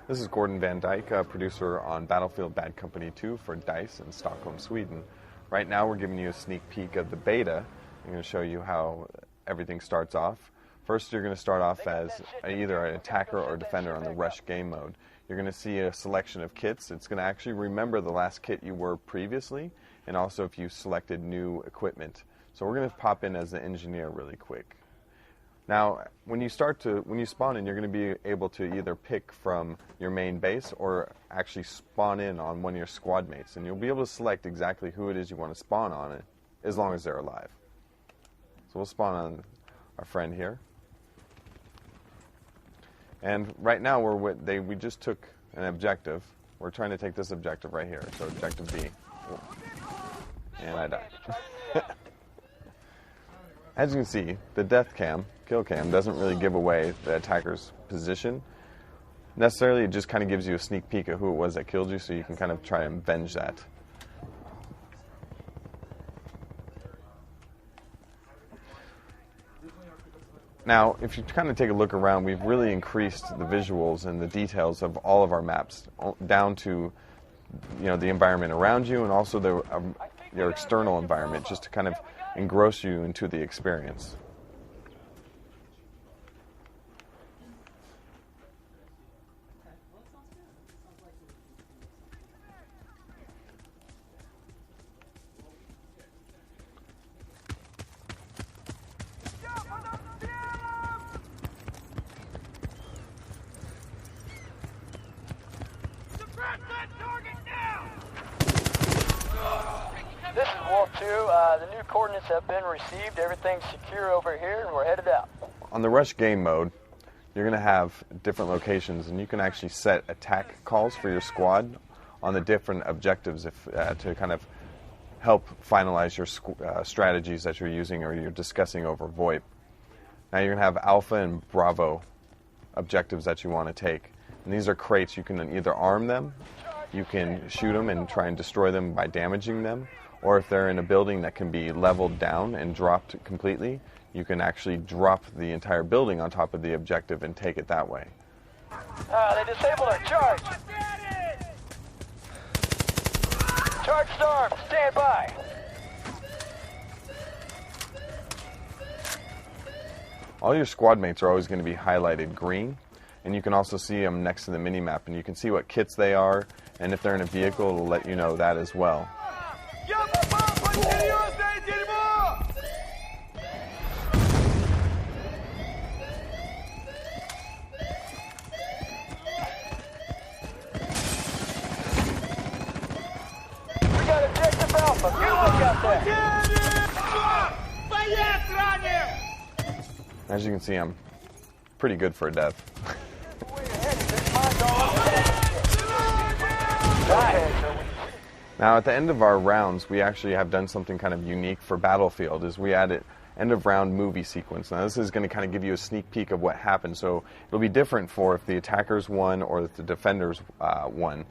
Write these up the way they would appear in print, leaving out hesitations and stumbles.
This is Gordon Van Dyke, a producer on Battlefield Bad Company 2 for DICE in Stockholm, Sweden. Right now we're giving you a sneak peek of the beta. I'm going to show you how everything starts off. First, you're going to start off as either an attacker or defender on the rush game mode. You're going to see a selection of kits. It's going to actually remember the last kit you were previously, and also if you selected new equipment. So we're going to pop in as the engineer really quick. Now, when you spawn in, you're going to be able to either pick from your main base or actually spawn in on one of your squad mates, and you'll be able to select exactly who it is you want to spawn on it, as long as they're alive. So we'll spawn on our friend here. And right now we just took an objective. We're trying to take this objective right here, so objective B. And I died. As you can see, the death cam, kill cam, doesn't really give away the attacker's position. Necessarily, it just kind of gives you a sneak peek of who it was that killed you, so you can kind of try and avenge that. Now, if you kind of take a look around, we've really increased the visuals and the details of all of our maps down to, the environment around you and also your external environment, just to kind of engross you into the experience. This is Wolf 2. The new coordinates have been received. Everything's secure over here, and we're headed out. On the rush game mode, you're going to have different locations, and you can actually set attack calls for your squad on the different objectives to kind of help finalize your strategies that you're using or you're discussing over VoIP. Now you're going to have Alpha and Bravo objectives that you want to take. And these are crates. You can either arm them, you can shoot them and try and destroy them by damaging them, or if they're in a building that can be leveled down and dropped completely, you can actually drop the entire building on top of the objective and take it that way. They disabled our charge. Charge storm, stand by. All your squad mates are always going to be highlighted green, and you can also see them next to the minimap, and you can see what kits they are, and if they're in a vehicle, it'll let you know that as well. We got objective Alpha. Good look out there. As you can see, I'm pretty good for a death. Now, at the end of our rounds, we actually have done something kind of unique for Battlefield, is we added end of round movie sequence. Now, this is going to kind of give you a sneak peek of what happened, so it'll be different for if the attackers won or if the defenders won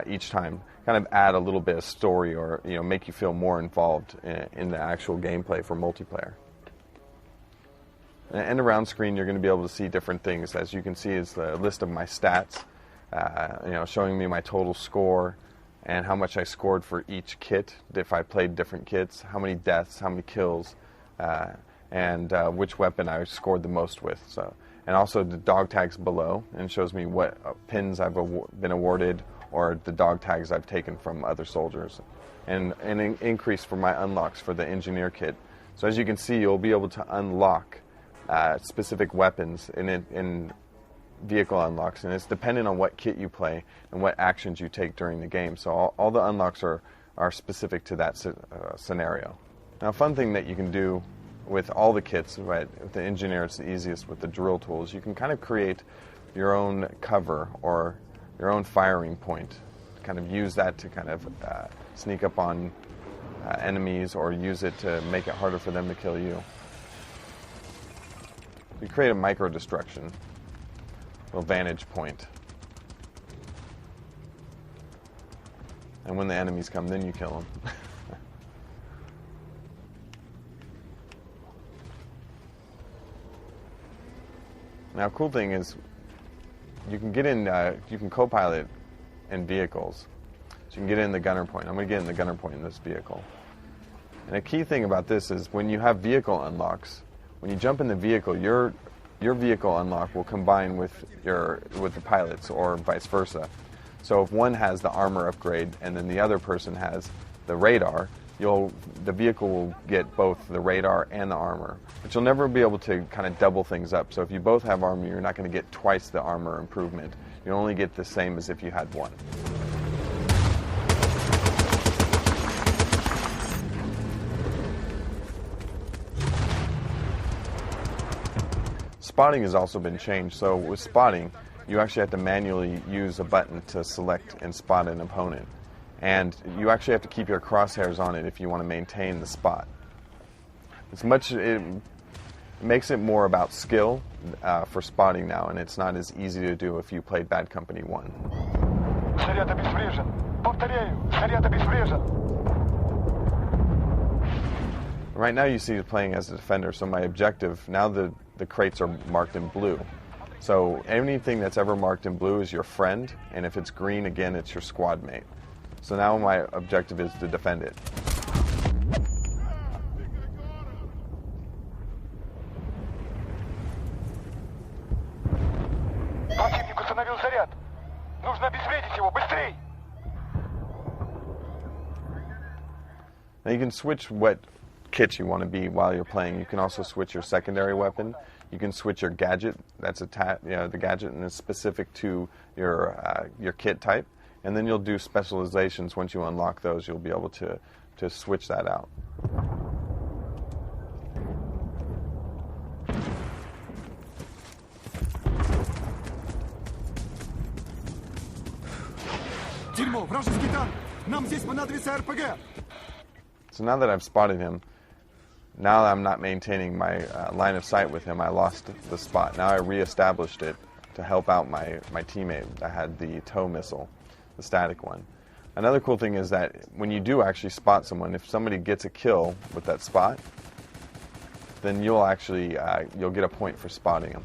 each time. Kind of add a little bit of story or make you feel more involved in the actual gameplay for multiplayer. In the end of round screen, you're going to be able to see different things. As you can see, is the list of my stats, showing me my total score and how much I scored for each kit, if I played different kits, how many deaths, how many kills, and which weapon I scored the most with. And also the dog tags below, and shows me what pins I've been awarded or the dog tags I've taken from other soldiers, and an increase for my unlocks for the engineer kit. So as you can see, you'll be able to unlock specific weapons in vehicle unlocks, and it's dependent on what kit you play and what actions you take during the game. So all the unlocks are specific to that scenario. Now, a fun thing that you can do with all the kits, right, with the engineer, it's the easiest with the drill tools. You can kind of create your own cover or your own firing point. Kind of use that to kind of sneak up on enemies, or use it to make it harder for them to kill you. You create a micro destruction, little vantage point. And when the enemies come, then you kill them. Now, cool thing is, you can get in, you can co-pilot in vehicles. So you can get in the gunner point. I'm going to get in the gunner point in this vehicle. And a key thing about this is when you have vehicle unlocks, when you jump in the vehicle, your vehicle unlock will combine with the pilot's or vice versa. So if one has the armor upgrade and then the other person has the radar, the vehicle will get both the radar and the armor. But you'll never be able to kind of double things up. So if you both have armor, you're not going to get twice the armor improvement. You only get the same as if you had one. Spotting has also been changed. So with spotting, you actually have to manually use a button to select and spot an opponent. And you actually have to keep your crosshairs on it if you want to maintain the spot. It makes it more about skill for spotting now, and it's not as easy to do if you played Bad Company 1. Right now you see me playing as a defender, so my objective, now the crates are marked in blue. So anything that's ever marked in blue is your friend, and if it's green, again, it's your squad mate. So now my objective is to defend it. Now you can switch what kit you want to be while you're playing. You can also switch your secondary weapon. You can switch your gadget. That's the gadget, and it's specific to your kit type. And then you'll do specializations. Once you unlock those, you'll be able to switch that out. So now that I've spotted him, now that I'm not maintaining my line of sight with him, I lost the spot. Now I reestablished it to help out my teammate that had the tow missile, the static one. Another cool thing is that when you do actually spot someone, if somebody gets a kill with that spot, then you'll get a point for spotting them.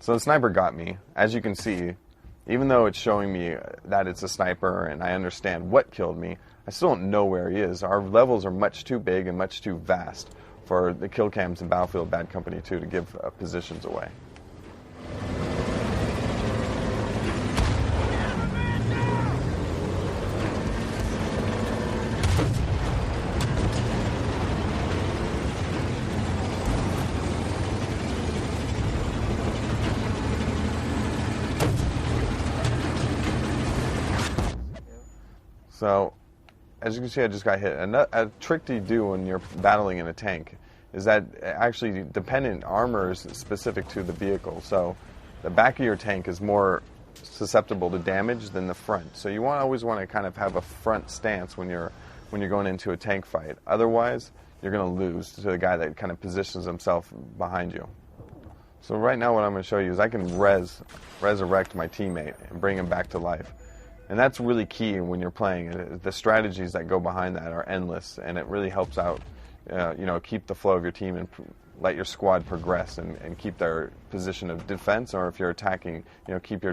So the sniper got me. As you can see, even though it's showing me that it's a sniper and I understand what killed me, I still don't know where he is. Our levels are much too big and much too vast for the kill cams in Battlefield Bad Company 2 to give positions away. So, as you can see, I just got hit. A trick to do when you're battling in a tank is that actually dependent armor is specific to the vehicle. So, the back of your tank is more susceptible to damage than the front. So you always want to kind of have a front stance when you're going into a tank fight. Otherwise, you're going to lose to the guy that kind of positions himself behind you. So right now, what I'm going to show you is I can resurrect my teammate and bring him back to life. And that's really key when you're playing. The strategies that go behind that are endless, and it really helps out, keep the flow of your team and let your squad progress and keep their position of defense, or if you're attacking, keep your